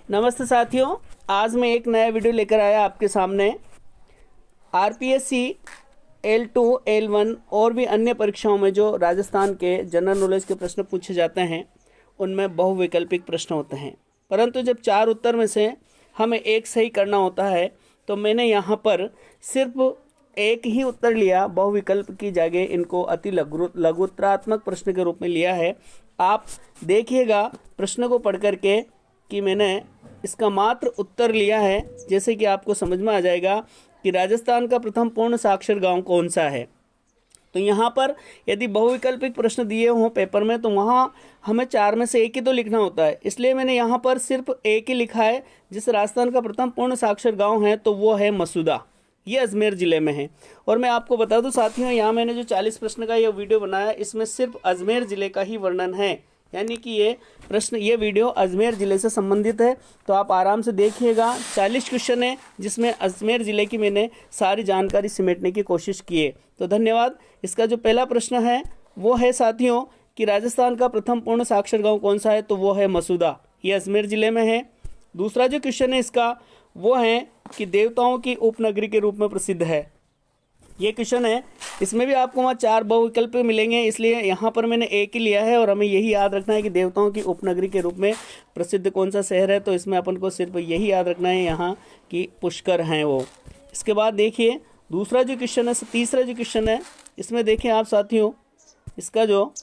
नमस्ते साथियों, आज मैं एक नया वीडियो लेकर आया आपके सामने। आरपीएससी L2 L1 और भी अन्य परीक्षाओं में जो राजस्थान के जनरल नॉलेज के प्रश्न पूछे जाते हैं उनमें बहुविकल्पिक प्रश्न होते हैं, परंतु जब 4 उत्तर में से हमें एक सही करना होता है तो मैंने यहाँ पर सिर्फ एक ही उत्तर लिया। बहुविकल्प की जगह इनको अति लघुत्तरात्मक प्रश्न के रूप में लिया है। आप देखिएगा प्रश्न को पढ़ करके कि मैंने इसका मात्र उत्तर लिया है, जैसे कि आपको समझ में आ जाएगा कि राजस्थान का प्रथम पूर्ण साक्षर गांव कौन सा है। तो यहाँ पर यदि बहुविकल्पिक प्रश्न दिए हों पेपर में तो वहाँ हमें 4 में से एक ही तो लिखना होता है, इसलिए मैंने यहाँ पर सिर्फ एक ही लिखा है। जिस राजस्थान का प्रथम पूर्ण साक्षर गाँव है तो वो है मसूदा, ये अजमेर ज़िले में है। और मैं आपको बता दूं साथियों, यहाँ मैंने जो 40 प्रश्न का ये वीडियो बनाया इसमें सिर्फ अजमेर ज़िले का ही वर्णन है, यानी कि ये वीडियो अजमेर ज़िले से संबंधित है। तो आप आराम से देखिएगा। 40 क्वेश्चन है जिसमें अजमेर ज़िले की मैंने सारी जानकारी समेटने की कोशिश की है। तो धन्यवाद। इसका जो पहला प्रश्न है वो है साथियों कि राजस्थान का प्रथम पूर्ण साक्षर गाँव कौन सा है, तो वो है मसूदा, ये अजमेर ज़िले में है। दूसरा जो क्वेश्चन है इसका वो है कि देवताओं की उपनगरी के रूप में प्रसिद्ध है, ये क्वेश्चन है। इसमें भी आपको वहाँ 4 बहुविकल्प मिलेंगे, इसलिए यहाँ पर मैंने एक ही लिया है और हमें यही याद रखना है कि देवताओं की उपनगरी के रूप में प्रसिद्ध कौन सा शहर है। तो इसमें अपन को सिर्फ यही याद रखना है यहाँ कि पुष्कर हैं वो। इसके बाद देखिए दूसरा जो क्वेश्चन है, तीसरा जो क्वेश्चन है इसमें देखें आप साथियों, इसका जो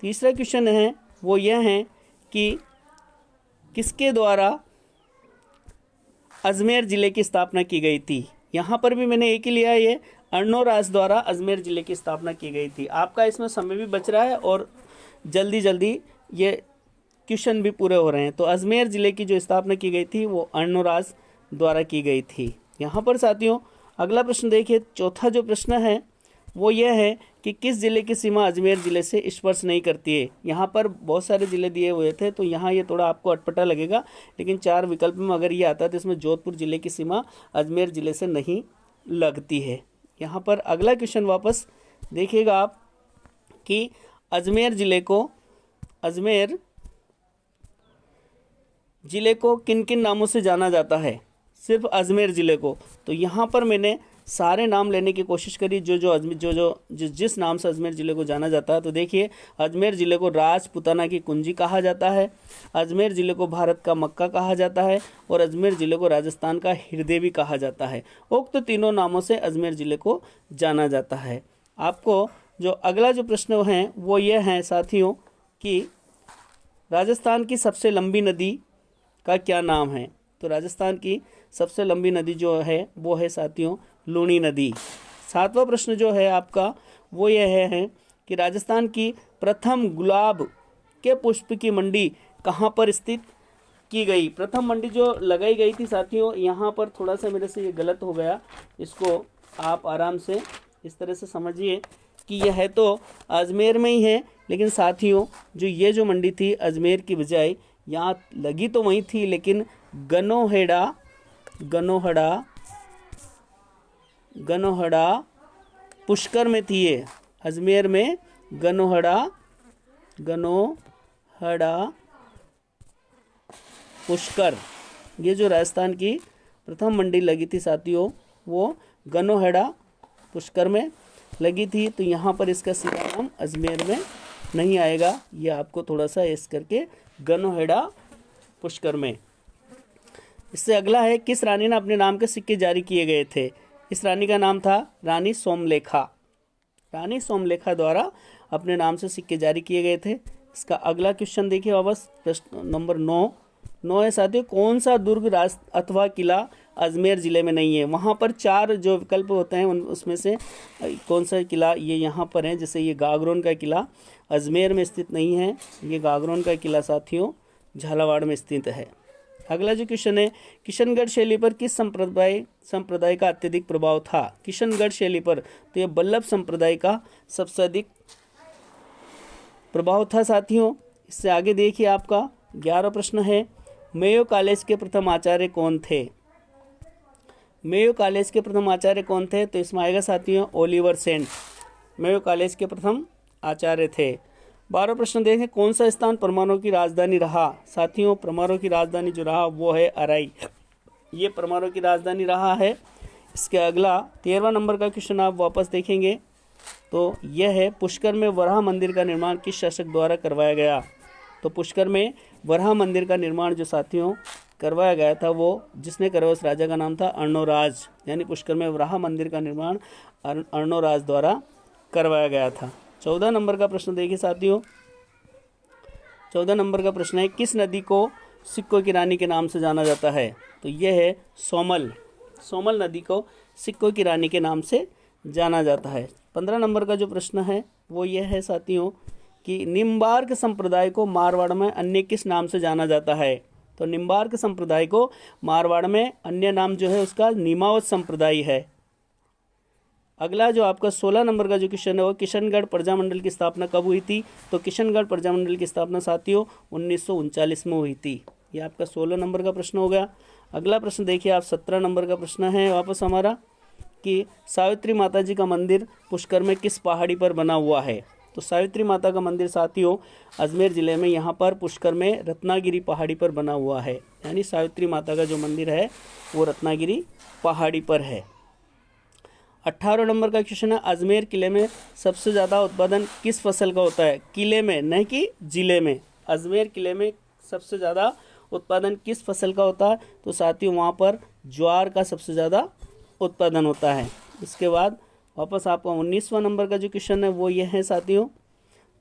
तीसरा क्वेश्चन है वो यह है कि किसके द्वारा अजमेर ज़िले की स्थापना की गई थी। यहाँ पर भी मैंने एक ही लिया है, ये अर्णोराज द्वारा अजमेर ज़िले की स्थापना की गई थी। आपका इसमें समय भी बच रहा है और जल्दी जल्दी ये क्वेश्चन भी पूरे हो रहे हैं। तो अजमेर ज़िले की जो स्थापना की गई थी वो अर्णोराज द्वारा की गई थी। यहाँ पर साथियों अगला प्रश्न देखिए, चौथा जो प्रश्न है वो ये है कि किस ज़िले की सीमा अजमेर ज़िले से स्पर्श नहीं करती है। यहाँ पर बहुत सारे ज़िले दिए हुए थे तो यहाँ ये थोड़ा आपको अटपटा लगेगा, लेकिन 4 विकल्प में अगर ये आता है तो इसमें जोधपुर ज़िले की सीमा अजमेर ज़िले से नहीं लगती है। यहाँ पर अगला क्वेश्चन वापस देखिएगा आप कि अजमेर ज़िले को किन किन नामों से जाना जाता है, सिर्फ अजमेर ज़िले को। तो यहाँ पर मैंने सारे नाम लेने की कोशिश करी जिस नाम से अजमेर ज़िले को जाना जाता है। तो देखिए अजमेर ज़िले को राजपुताना की कुंजी कहा जाता है, अजमेर ज़िले को भारत का मक्का कहा जाता है और अजमेर ज़िले को राजस्थान का हृदय भी कहा जाता है। उक्त तीनों नामों से अजमेर ज़िले को जाना जाता है। आपको जो अगला जो प्रश्न है वो ये है साथियों कि राजस्थान की सबसे लंबी नदी का क्या नाम है। तो राजस्थान की सबसे लंबी नदी जो है वो है साथियों लूणी नदी। 7वां प्रश्न जो है आपका वो यह है कि राजस्थान की प्रथम गुलाब के पुष्प की मंडी कहाँ पर स्थित की गई। प्रथम मंडी जो लगाई गई थी साथियों, यहाँ पर थोड़ा सा मेरे से ये गलत हो गया, इसको आप आराम से इस तरह से समझिए कि यह है तो अजमेर में ही है, लेकिन साथियों जो ये जो मंडी थी अजमेर की बजाय यहाँ लगी तो वहीं थी, लेकिन गनोहड़ा पुष्कर में थी। ये अजमेर में गनोहड़ा पुष्कर, ये जो राजस्थान की प्रथम मंडी लगी थी साथियों वो गनोहड़ा पुष्कर में लगी थी। तो यहाँ पर इसका सीधा नाम अजमेर में नहीं आएगा, ये आपको थोड़ा सा इस करके गनोहड़ा पुष्कर में। इससे अगला है किस रानी ने अपने नाम के सिक्के जारी किए गए थे। इस रानी का नाम था रानी सोमलेखा। रानी सोमलेखा द्वारा अपने नाम से सिक्के जारी किए गए थे। इसका अगला क्वेश्चन देखिए वापस, प्रश्न नंबर 9 है साथियों, कौन सा दुर्ग अथवा किला अजमेर ज़िले में नहीं है। वहाँ पर 4 जो विकल्प होते हैं उसमें से कौन सा किला ये यहाँ पर है। जैसे ये गागरोन का किला अजमेर में स्थित नहीं है, ये गागरोन का किला साथियों झालावाड़ में स्थित है। अगला जो क्वेश्चन है, किशनगढ़ शैली पर किस संप्रदाय का अत्यधिक प्रभाव था। किशनगढ़ शैली पर तो ये बल्लभ संप्रदाय का सबसे अधिक प्रभाव था साथियों। इससे आगे देखिए आपका 11वां प्रश्न है, मेयो कॉलेज के प्रथम आचार्य कौन थे। मेयो कॉलेज के प्रथम आचार्य कौन थे, तो इसमें आएगा साथियों ओलिवर सेंट, मेयो कॉलेज के प्रथम आचार्य थे। 12 प्रश्न देखें, कौन सा स्थान परमाणु की राजधानी रहा? साथियों, परमाणु की राजधानी जो रहा वो है अराई, ये परमाणु की राजधानी रहा है। इसके अगला 13वां नंबर का क्वेश्चन आप वापस देखेंगे तो यह है, पुष्कर में वराह मंदिर का निर्माण किस शासक द्वारा करवाया गया? तो पुष्कर में वराह मंदिर का निर्माण जो साथियों करवाया गया था, वो जिसने करवाया उस राजा का नाम था अर्णोराज, यानी पुष्कर में वराह मंदिर का निर्माण अर्णोराज द्वारा करवाया गया था। 14 नंबर का प्रश्न देखिए साथियों, 14 नंबर का प्रश्न है, किस नदी को सिक्कों की रानी के नाम से जाना जाता है? तो यह है सोमल, सोमल नदी को सिक्कों की रानी के नाम से जाना जाता है। 15 नंबर का जो प्रश्न है वो यह है साथियों कि निम्बार्क संप्रदाय को मारवाड़ में अन्य किस नाम से जाना जाता है? तो निम्बार्क संप्रदाय को मारवाड़ में अन्य नाम जो है उसका नीमावत संप्रदाय है। अगला जो आपका 16 नंबर का जो क्वेश्चन है वो, किशनगढ़ प्रजामंडल की स्थापना कब हुई थी? तो किशनगढ़ प्रजामंडल की स्थापना साथियों 1939 में हुई थी। ये आपका 16 नंबर का प्रश्न हो गया। अगला प्रश्न देखिए आप, 17 नंबर का प्रश्न है वापस हमारा कि सावित्री माता जी का मंदिर पुष्कर में किस पहाड़ी पर बना हुआ है? तो सावित्री माता का मंदिर साथियों अजमेर ज़िले में यहाँ पर पुष्कर में रत्नागिरी पहाड़ी पर बना हुआ है, यानी सावित्री माता का जो मंदिर है वो रत्नागिरी पहाड़ी पर है। 18 नंबर का क्वेश्चन है, अजमेर किले में सबसे ज़्यादा उत्पादन किस फसल का होता है? किले में, नहीं कि जिले में। अजमेर किले में सबसे ज़्यादा उत्पादन किस फसल का होता है? तो साथियों वहाँ पर ज्वार का सबसे ज़्यादा उत्पादन होता है। इसके बाद वापस आपका 19वां नंबर का जो क्वेश्चन है वो ये है साथियों,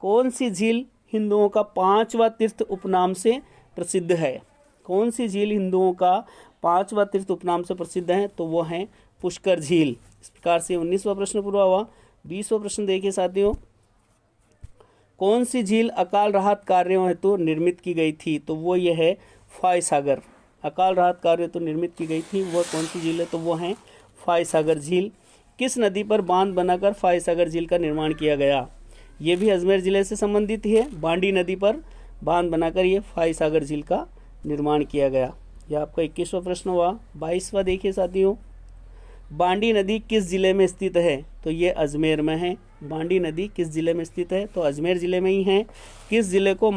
कौन सी झील हिंदुओं का 5वां तीर्थ उपनाम से प्रसिद्ध है? कौन सी झील हिंदुओं का 5वां तीर्थ उपनाम से प्रसिद्ध है? तो वो है पुष्कर झील। इस प्रकार से 19वां प्रश्न पूरा हुआ। 20वां प्रश्न देखिए साथियों, कौन सी झील अकाल राहत कार्यों हेतु निर्मित की गई थी? तो वो ये है फाय सागर। अकाल राहत कार्य हेतु निर्मित की गई थी वो कौन सी झील है? तो वो है फाय सागर झील। किस नदी पर बांध बनाकर फाय सागर झील का निर्माण किया गया? ये भी अजमेर ज़िले से संबंधित ही है। बांडी नदी पर बांध बनाकर ये फाय सागर झील का निर्माण किया गया। यह आपका 21वां प्रश्न हुआ। 22वां देखिए साथियों, बांडी नदी किस ज़िले में स्थित है? तो ये अजमेर में है। बांडी नदी किस ज़िले में स्थित है? तो अजमेर ज़िले में ही है। किस ज़िले को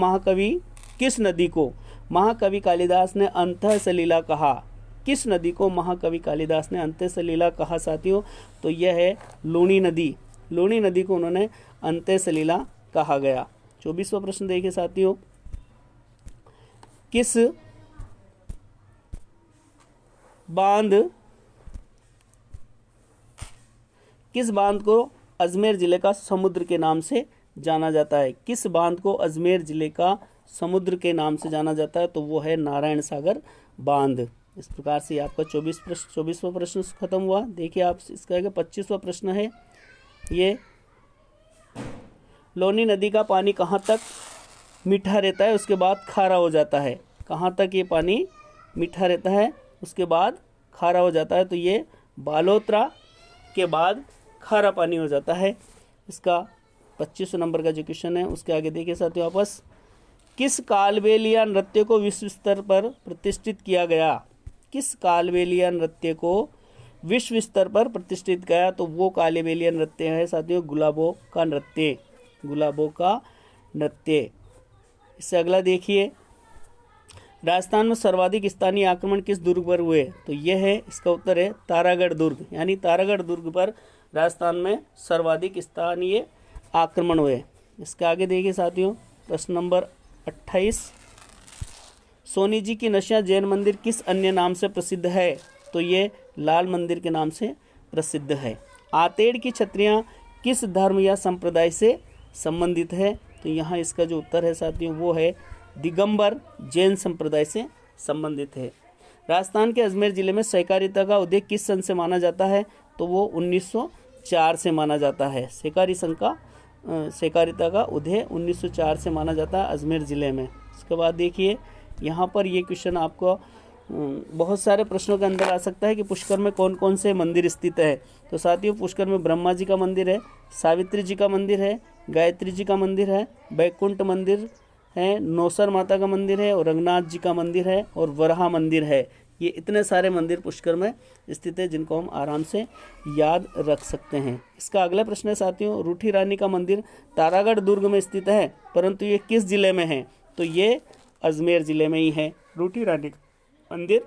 किस नदी को महाकवि कालिदास ने अंतः सलीला कहा? किस नदी को महाकवि कालिदास ने अंत्य सलीला कहा साथियों? तो यह है लूणी नदी। लूणी नदी को उन्होंने अंत्य सलीला कहा गया। 24वां प्रश्न देखिए साथियों, किस बांध को अजमेर जिले का समुद्र के नाम से जाना जाता है? किस बांध को अजमेर जिले का समुद्र के नाम से जाना जाता है? तो वो है नारायण सागर बांध। इस प्रकार से आपका 24वां प्रश्न खत्म हुआ। देखिए आप इसका 25वां प्रश्न है ये, लूनी नदी का पानी कहाँ तक मीठा रहता है उसके बाद खारा हो जाता है? कहाँ तक ये पानी मीठा रहता है उसके बाद खारा हो जाता है? तो ये बालोतरा के बाद खारा पानी हो जाता है। इसका 25 नंबर का जो क्वेश्चन है उसके आगे देखिए साथियों वापस, किस कालबेलिया नृत्य को विश्व स्तर पर प्रतिष्ठित किया गया? किस कालबेलिया नृत्य को विश्व स्तर पर प्रतिष्ठित किया? तो वो कालबेलिया नृत्य है साथियों गुलाबों का नृत्य। गुलाबों का नृत्य। इससे अगला देखिए, राजस्थान में सर्वाधिक स्थानीय आक्रमण किस दुर्ग पर हुए? तो यह है, इसका उत्तर है तारागढ़ दुर्ग। यानी तारागढ़ दुर्ग पर राजस्थान में सर्वाधिक स्थानीय आक्रमण हुए। इसके आगे देखिए साथियों प्रश्न नंबर 28, सोनी जी की नशिया जैन मंदिर किस अन्य नाम से प्रसिद्ध है? तो ये लाल मंदिर के नाम से प्रसिद्ध है। आतेड़ की छत्रियाँ किस धर्म या संप्रदाय से संबंधित है? तो यहाँ इसका जो उत्तर है साथियों वो है दिगंबर जैन संप्रदाय से संबंधित है। राजस्थान के अजमेर जिले में सहकारिता का उदय किस सन से माना जाता है? तो वो 1904 से माना जाता है। सहकारिता का उदय 1904 से माना जाता है अजमेर ज़िले में। इसके बाद देखिए यहाँ पर ये क्वेश्चन आपको बहुत सारे प्रश्नों के अंदर आ सकता है कि पुष्कर में कौन कौन से मंदिर स्थित है। तो साथियों पुष्कर में ब्रह्मा जी का मंदिर है, सावित्री जी का मंदिर है, गायत्री जी का मंदिर है, बैकुंठ मंदिर है, नौसर माता का मंदिर है और रंगनाथ जी का मंदिर है और वराह मंदिर है। ये इतने सारे मंदिर पुष्कर में स्थित है जिनको हम आराम से याद रख सकते हैं। इसका अगला प्रश्न है साथियों, रूठी रानी का मंदिर तारागढ़ दुर्ग में स्थित है, परंतु ये किस जिले में है? तो ये अजमेर ज़िले में ही है। रूठी रानी का मंदिर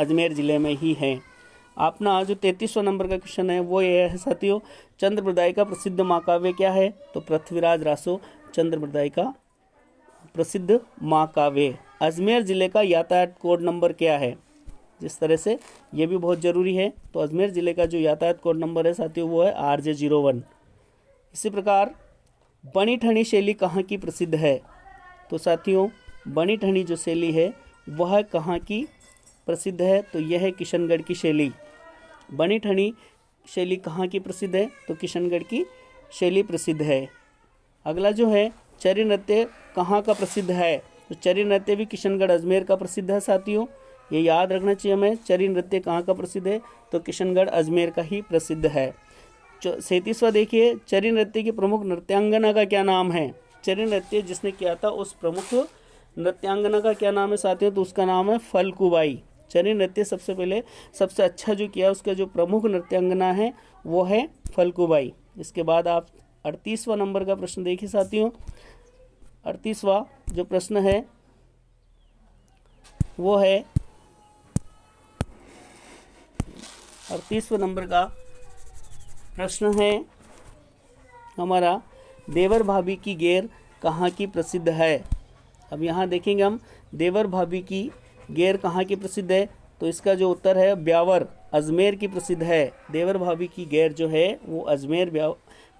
अजमेर ज़िले में ही है। अपना जो 33वां नंबर का क्वेश्चन है वो ये है साथियों, चंद्रप्रदाय का प्रसिद्ध महाकाव्य क्या है? तो पृथ्वीराज रासो चंद्रप्रदाय का प्रसिद्ध महाकाव्य। अजमेर ज़िले का यातायात कोड नंबर क्या है? जिस तरह से ये भी बहुत ज़रूरी है, तो अजमेर ज़िले का जो यातायात कोड नंबर है साथियों वो है RJ01। इसी प्रकार बनी ठनी शैली कहाँ की प्रसिद्ध है? तो साथियों बनी ठनी जो शैली है वह कहाँ की प्रसिद्ध है? तो यह है किशनगढ़ की शैली। बनी ठनी शैली कहाँ की प्रसिद्ध है? तो किशनगढ़ की शैली प्रसिद्ध है। अगला जो है चरी नृत्य कहाँ का प्रसिद्ध है? तो चरी नृत्य भी किशनगढ़ अजमेर का प्रसिद्ध है साथियों, ये याद रखना चाहिए हमें। चरी नृत्य कहाँ का प्रसिद्ध है? तो किशनगढ़ अजमेर का ही प्रसिद्ध है। 37वां देखिए, चरी नृत्य की प्रमुख नृत्यांगना का क्या नाम है? चरी नृत्य जिसने किया था उस प्रमुख नृत्यांगना का क्या नाम है साथियों? तो उसका नाम है फल्गुबाई। चरी नृत्य सबसे अच्छा जो किया उसका जो प्रमुख नृत्यांगना है वो है फल्गुबाई। इसके बाद आप 38वां नंबर का प्रश्न देखिए साथियों। 38वां जो प्रश्न है वो है 38वें नंबर का प्रश्न है हमारा, देवर भाभी की गेर कहाँ की प्रसिद्ध है? अब यहाँ देखेंगे हम देवर भाभी की गेर कहाँ की प्रसिद्ध है? तो इसका जो उत्तर है ब्यावर अजमेर की प्रसिद्ध है। देवर भाभी की गेर जो है वो अजमेर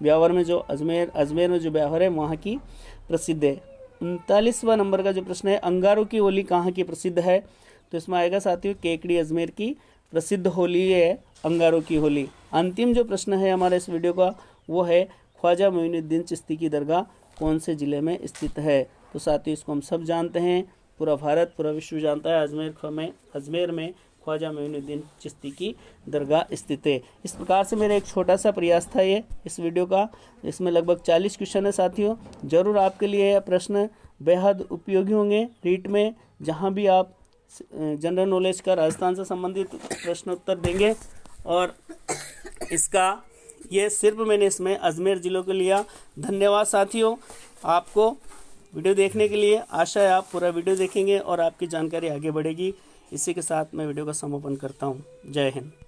ब्यावर में जो अजमेर में जो ब्यावर है वहाँ की प्रसिद्ध है। 39वां नंबर का जो प्रश्न है, अंगारों की होली कहाँ की प्रसिद्ध है? तो इसमें आएगा साथियों केकड़ी अजमेर की प्रसिद्ध होली है अंगारों की होली। अंतिम जो प्रश्न है हमारे इस वीडियो का वो है, ख्वाजा मोइनुद्दीन चिश्ती की दरगाह कौन से ज़िले में स्थित है? तो साथियों इसको हम सब जानते हैं, पूरा भारत पूरा विश्व जानता है, अजमेर में ख्वाजा मोइनुद्दीन चिश्ती की दरगाह स्थित है। इस प्रकार से मेरा एक छोटा सा प्रयास था ये इस वीडियो का, इसमें लगभग 40 क्वेश्चन है साथियों। ज़रूर आपके लिए यह प्रश्न बेहद उपयोगी होंगे रीट में, जहाँ भी आप जनरल नॉलेज का राजस्थान से संबंधित प्रश्न उत्तर देंगे। और इसका ये सिर्फ मैंने इसमें अजमेर ज़िलों को लिया। धन्यवाद साथियों आपको वीडियो देखने के लिए। आशा है आप पूरा वीडियो देखेंगे और आपकी जानकारी आगे बढ़ेगी। इसी के साथ मैं वीडियो का समापन करता हूँ। जय हिंद।